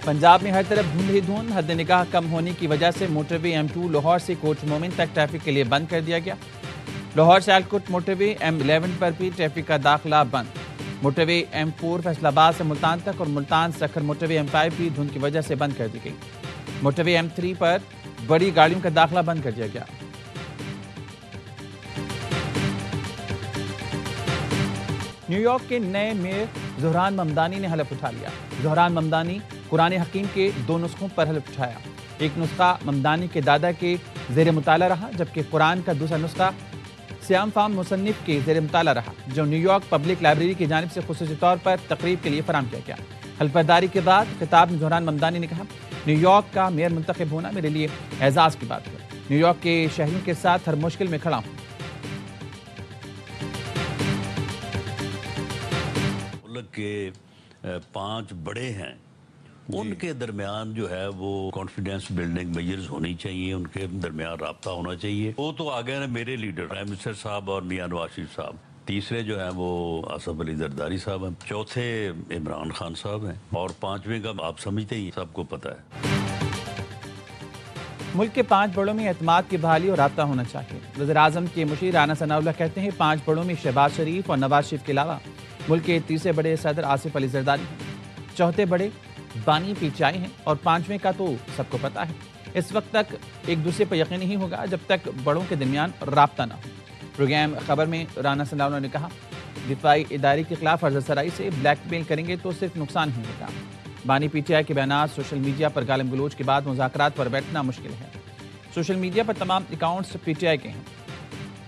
पंजाब में हर तरफ धुंध ही धुंध। हद निगाह कम होने की वजह से मोटरवे M2 लाहौर से कोच मोमिन तक ट्रैफिक के लिए बंद कर दिया गया। लाहौर सियालकोट मोटरवे M11 पर भी ट्रैफिक का दाखिला बंद। मोटरवे M4 फैसलाबाद से मुल्तान तक और मुल्तान सखर मोटरवे M5 भी धुंध की वजह से बंद कर दी गई। मोटरवे M3 पर बड़ी गाड़ियों का दाखिला बंद कर दिया गया। न्यूयॉर्क के नए मेयर ज़ोहरान ममदानी ने हलफ उठा लिया। ज़ोहरान ममदानी कुरान हकीम के 2 नुस्खों पर हलफ उठाया। एक नुस्खा ममदानी के दादा के ज़ेर मुताला रहा, जबकि कुरान का दूसरा नुस्खा सियाम फाम मुसन्निफ के ज़ेर मुताला रहा, जो न्यूयॉर्क पब्लिक लाइब्रेरी की जानिब से खुसूसी तौर पर तकरीब के लिए फराहम किया गया। हल्फबर्दारी के बाद खिताब में ज़ोहरान ममदानी ने कहा, न्यूयॉर्क का मेयर मुंतखब होना मेरे लिए एजाज़ की बात है। न्यूयॉर्क के शहरियों के साथ हर मुश्किल में खड़ा हूँ। के 5 बड़े हैं, उनके दरमियान जो है वो कॉन्फिडेंस बिल्डिंग मेजर्स होनी चाहिए, उनके दरमियान राब्ता होना चाहिए। वो तो आ गए ना मेरे लीडर प्राइम मिनिस्टर साहब और मियां नवाज शरीफ साहब। तीसरे जो हैं वो आसिफ अली जरदारी साहब हैं। चौथे इमरान खान साहब हैं और 5वें का आप समझते ही सबको पता है। मुल्क के 5 बड़ों में एतमाद की बहाली और राब्ता होना चाहिए। वज़ीर-ए-आज़म के मुशीर राना सनाउल्लाह कहते हैं 5 बड़ों में शहबाज शरीफ और नवाज शरीफ के अलावा मुल्क के तीसरे बड़े सदर आसिफ अली जरदारी हैं। चौथे बड़े बानी PTI हैं और 5वें का तो सबको पता है। इस वक्त तक एक दूसरे पर यकीन नहीं होगा जब तक बड़ों के दरमियान राब्ता ना हो। प्रोग्राम खबर में राना सनाउल्लाह ने कहा, दिफाई इदारे के खिलाफ अर्ज़सराई से ब्लैकमेल करेंगे तो सिर्फ नुकसान ही होगा। बानी PTI के बयानात सोशल मीडिया पर गालिम गलोच के बाद मुज़ाकरात पर बैठना मुश्किल है। सोशल मीडिया पर तमाम अकाउंट्स PTI के हैं,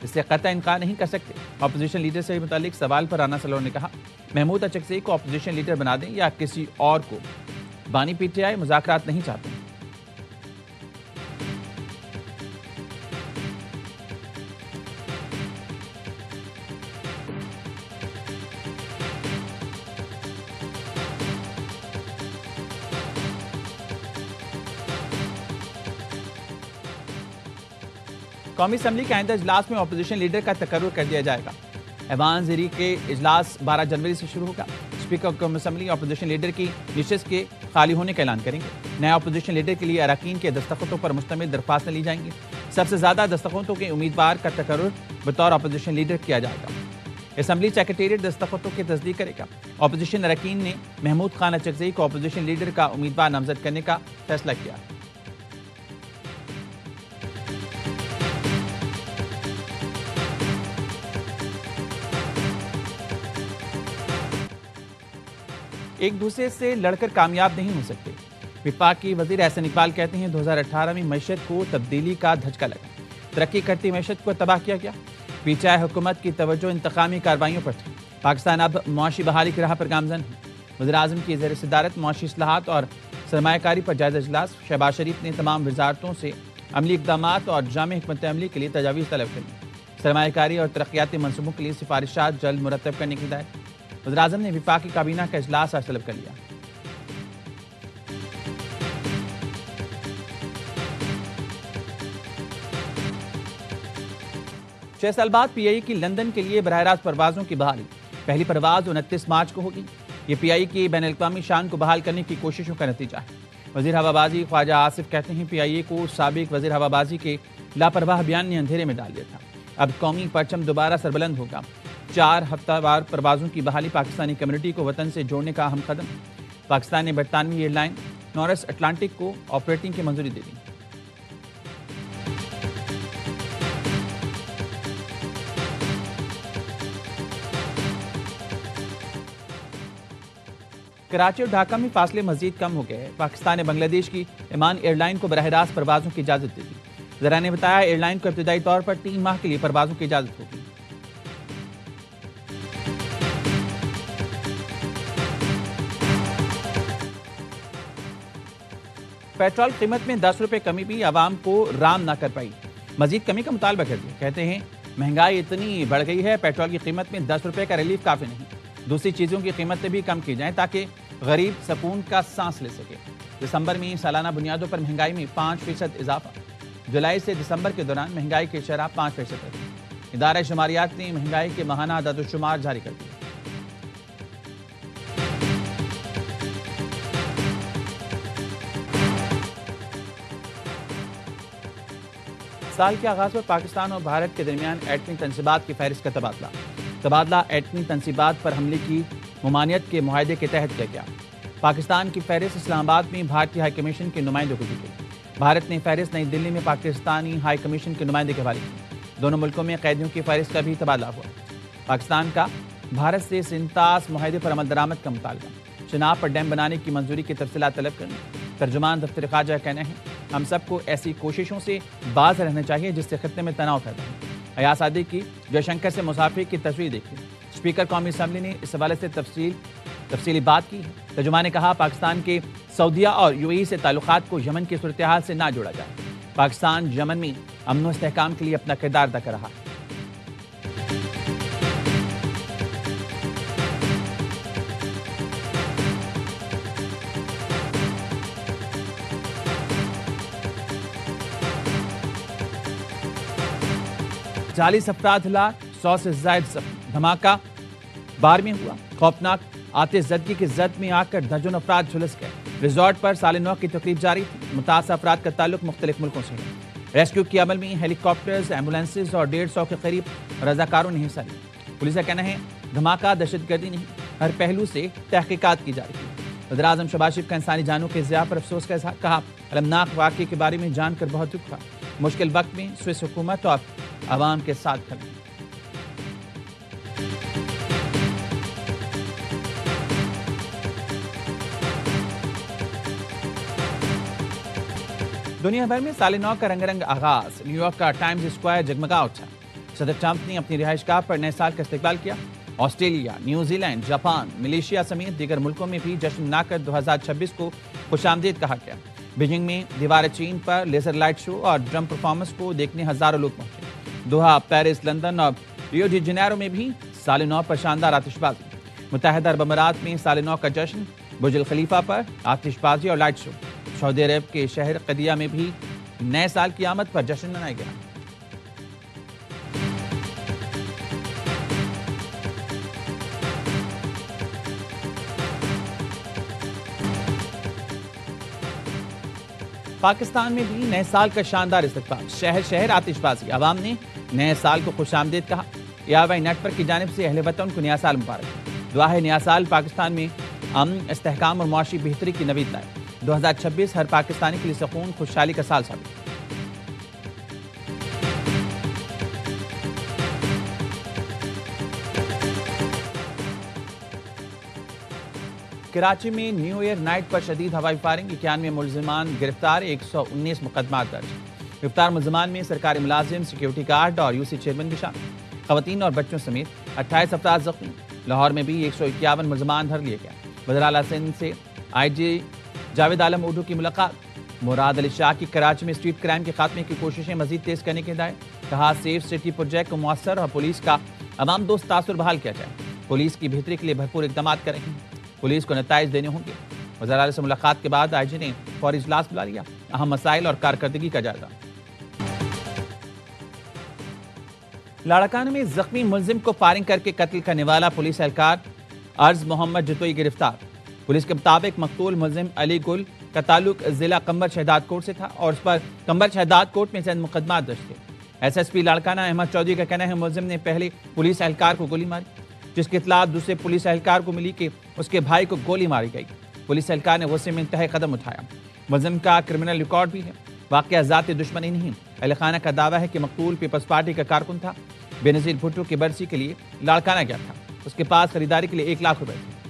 इससे कतई इनकार नहीं कर सकते। अपोजिशन लीडर से मुतालिक सवाल पर राना सनाउल्लाह ने कहा, महमूद अचकज़ई को अपोजिशन लीडर बना दें या किसी और को, बानी PTI मुज़ाकरात नहीं चाहते। कौमी असम्बली के आइंदा इजलास में अपोजिशन लीडर का तकर्रुर कर दिया जाएगा। ऐवान ज़ेरी के इजलास 12 जनवरी से शुरू होगा। स्पीकर कौमी असम्बली अपोजिशन लीडर की निशस्त के खाली होने का ऐलान करेंगे। नया अपोजिशन लीडर के लिए अरकान के दस्तखतों पर मुश्तमिल दरख्वास्तें ली जाएंगी। सबसे ज़्यादा दस्तखतों के उम्मीदवार का तकर्रुर बतौर अपोजिशन लीडर किया जाएगा। असम्बली सेक्रेटेरिएट दस्तखतों की तस्दीक करेगा। अपोजिशन अरकान ने महमूद खान अचकज़ई को अपोजिशन लीडर का उम्मीदवार नामजद करने का फैसला किया। एक दूसरे से लड़कर कामयाब नहीं हो सकते। विफाकी वजीर एहसन इकबाल कहते हैं 2018 में मईशत को तब्दीली का धचका लगा, तरक्की करती मईशत को तबाह किया गया। PTI हुकूमत की तवज्जो इंतकामी कार्रवाइयों पर थी। पाकिस्तान अब मुआशी बहाली की राह पर गामजन है। वज़ीर-ए-आज़म की ज़ेर सदारत मुआशी इस्लाहात और सरमायाकारी पर जायज़ा इजलास। शहबाज शरीफ ने तमाम वजारतों से अमली इक़दामात और जामे हिकमत अमली के लिए तजावीज़ तलब करी। सरमायाकारी और तरक्याती मनसूबों के लिए सिफारिशात जल्द मुरतब करने की हिदायत। वज़ीर-ए-आज़म ने विफाकी काबीना का इजलास आज तलब कर लिया। छह साल बाद PIA की लंदन के लिए बराह रास्त परवाज़ों की बहाली। पहली परवाज़ 29 मार्च को होगी। ये PIA की बैनुल-अक़वामी शान को बहाल करने की कोशिशों का नतीजा है। वज़ीर हवाबाजी ख्वाजा आसिफ कहते हैं PIA को साबिक वज़ीर हवाबाजी के लापरवाह बयान ने अंधेरे में डाल दिया था। अब कौमी परचम दोबारा सरबुलंद होगा। 4 हफ्तावार परवाज़ों की बहाली पाकिस्तानी कम्युनिटी को वतन से जोड़ने का अहम कदम। पाकिस्तान ने बरतानवी एयरलाइन नॉर्थ अटलांटिक को ऑपरेटिंग की मंजूरी दे दी। कराची और ढाका में फासले मजीद कम हो गए। पाकिस्तान ने बांग्लादेश की इमान एयरलाइन को बराह रास्त परवाज़ों की इजाज़त दे दी। ज़रा ने बताया एयरलाइन को इब्तदाई तौर पर 3 माह के लिए परवाज़ों की इजाज़त होगी। पेट्रोल कीमत में 10 रुपए कमी भी आवाम को राम ना कर पाई, मजीद कमी का मुतालबा कर दिया। कहते हैं महंगाई इतनी बढ़ गई है, पेट्रोल की कीमत में 10 रुपए का रिलीफ काफ़ी नहीं, दूसरी चीज़ों की कीमतें भी कम की जाएं ताकि गरीब सुकून का सांस ले सके। दिसंबर में सालाना बुनियादों पर महंगाई में 5% इजाफा। जुलाई से दिसंबर के दौरान महंगाई की शरह 5% रही। इदारा शुमारियात ने महंगाई के माहाना अदाद-ओ-शुमार जारी कर दिए। سال کے آغاز پر پاکستان اور بھارت کے درمیان ایٹمی تنصیبات کی فہرست کا تبادلہ ایٹمی تنصیبات پر حملے کی ممانعت کے معاہدے کے تحت کیا گیا۔ پاکستان کی فہرست اسلام آباد میں بھارتی ہائی کمیشن کے نمائندوں کو دی گئی۔ بھارت نے فہرست نئی دلی میں پاکستانی ہائی کمیشن کے نمائندے کے حوالے کی۔ دونوں ملکوں میں قیدیوں کی فہرست کا بھی تبادلہ ہوا۔ پاکستان کا بھارت سے سنتاس معاہدے پر عمل درآمد کا مطالبہ، چناب پر ڈیم بنانے کی منظوری کی تفصیلات طلب کرنا۔ ترجمان دفتر خارجہ کا کہنا ہے ہم سب کو ایسی کوششوں سے باز رہنا چاہیے جس سے خطے میں تناؤ پیدا ہو۔ ایاز صادق کی جے شنکر سے مسافر کی تصویر دیکھی۔ اسپیکر قومی اسمبلی نے اس حوالے سے تفصیلی بات کی ہے۔ ترجمان نے کہا پاکستان کے سعودیہ اور یو اے ای سے تعلقات کو یمن کی صورتحال سے نہ جوڑا جائے۔ پاکستان یمن میں امن و استحکام کے لیے اپنا کردار ادا کر رہا ہے۔ چالیس افراد ہلاک، 100 سے زائد زخمی۔ دھماکہ بار میں ہوا۔ خوفناک آتش زدگی کی زد میں آ کر درجن افراد جھلس گئے۔ ریزورٹ پر سال نو کی تقریب جاری تھی۔ متاثرہ افراد کا تعلق مختلف ملکوں سے ہے۔ ریسکیو کے عمل میں ہیلی کاپٹرز، ایمبولینسز اور 150 کے قریب رضاکاروں نے حصہ لیا۔ پولیس کا کہنا ہے دھماکہ دہشت گردی نہیں، ہر پہلو سے تحقیقات کی جا رہی ہے۔ وزیر اعظم شہباز شریف کا انسانی جانوں کے ضیاع پر افسوس کا اظہار، کہا المناک واقعے کے بارے میں جان کر بہت دکھ ہوا۔ مشکل وقت میں سوئس حکومت اور عوام کے ساتھ کھڑے۔ دنیا بھر میں سال نو کا رنگ آغاز۔ نیو یارک کا ٹائمز اسکوائر جگمگا اٹھا۔ صدر ٹرمپ نے اپنی رہائش گاہ پر نئے سال کا استقبال کیا۔ Australia, New Zealand, Japan, Malaysia سمیت دیگر ملکوں میں بھی جشن منا کر 2026 کو خوش آمدید کہا گیا۔ بیجنگ میں دیوار چین پر لیزر لائٹ شو اور ڈرم پرفارمنس کو دیکھنے ہزاروں لوگ پہنچے۔ دوحہ، پیرس، لندن اور ریو ڈی جنیرو میں بھی سال نو پر شاندار آتش بازی۔ متحدہ عرب امارات میں سال نو کا جشن، برج خلیفہ پر آتش بازی اور لائٹ شو۔ سعودی عرب کے شہر قدیہ میں بھی نئے سال کی آمد پر جشن منایا گیا۔ پاکستان میں بھی نئے سال کا شاندار استقبال، شہر شہر آتش بازی، عوام نے نئے سال کو خوش آمدید کہا۔ ARY نیٹ پر کی جانب سے اہل وطن کو نیا سال مبارک۔ دعا ہے نیا سال پاکستان میں امن، استحکام اور معاشی بہتری کی نوید لائے۔ 2026 ہر پاکستانی کے لیے سکون، خوشحالی کا سال ثابت۔ کراچی میں نیو ایئر نائٹ پر شدید ہوائی فائرنگ، 91 ملزمان گرفتار، 119 مقدمات درج۔ گرفتار ملزمان میں سرکاری ملازم، سیکیورٹی گارڈ اور UC چیئرمین بھی شامل۔ خواتین اور بچوں سمیت 28 افراد زخمی۔ لاہور میں بھی 151 ملزمان دھر لیے گئے۔ وزیر اعلیٰ سندھ سے IG جاوید عالم اوڈو کی ملاقات۔ مراد علی شاہ کی کراچی میں اسٹریٹ کرائم کے خاتمے کی کوششیں مزید تیز کرنے کی ہدایت۔ کہا سیف سٹی پروجیکٹ کو مؤثر اور پولیس کا عوام دوست تاثر بحال کیا جائے۔ پولیس کی بہتری کے لیے بھرپور اقدامات کر رہے ہیں۔ پولیس کو نتائج دینے ہوں گے۔ وزیر اعلیٰ سے ملاقات کے بعد IG نے فوری اجلاس بلا لیا، اہم مسائل اور کارکردگی کا جائزہ۔ لاڑکانہ میں زخمی ملزم کو فائرنگ کر کے قتل کرنے والا پولیس اہلکار ارز محمد جتوئی گرفتار۔ پولیس کے مطابق مقتول ملزم علی گل کا تعلق ضلع قنبر شہداد کوٹ سے تھا اور اس پر قنبر شہداد کوٹ میں چند مقدمات درج تھے۔ SSP لاڑکانہ احمد چودھری کا کہنا ہے ملزم نے پہلے پولیس اہلکار کو گولی ماری، جس کی اطلاع دوسرے پولیس اہلکار کو ملی کہ اس کے بھائی کو گولی ماری گئی۔ پولیس اہلکار نے غصے میں انتہائی قدم اٹھایا۔ ملزم کا کرمنل ریکارڈ بھی ہے۔ واقعہ ذاتی دشمنی نہیں۔ اہل خانہ کا دعویٰ ہے کہ مقتول پیپلز پارٹی کا کارکن تھا، بے نظیر بھٹو کی برسی کے لیے لاڑکانہ گیا تھا۔ اس کے پاس خریداری کے لیے 1 لاکھ روپے تھے۔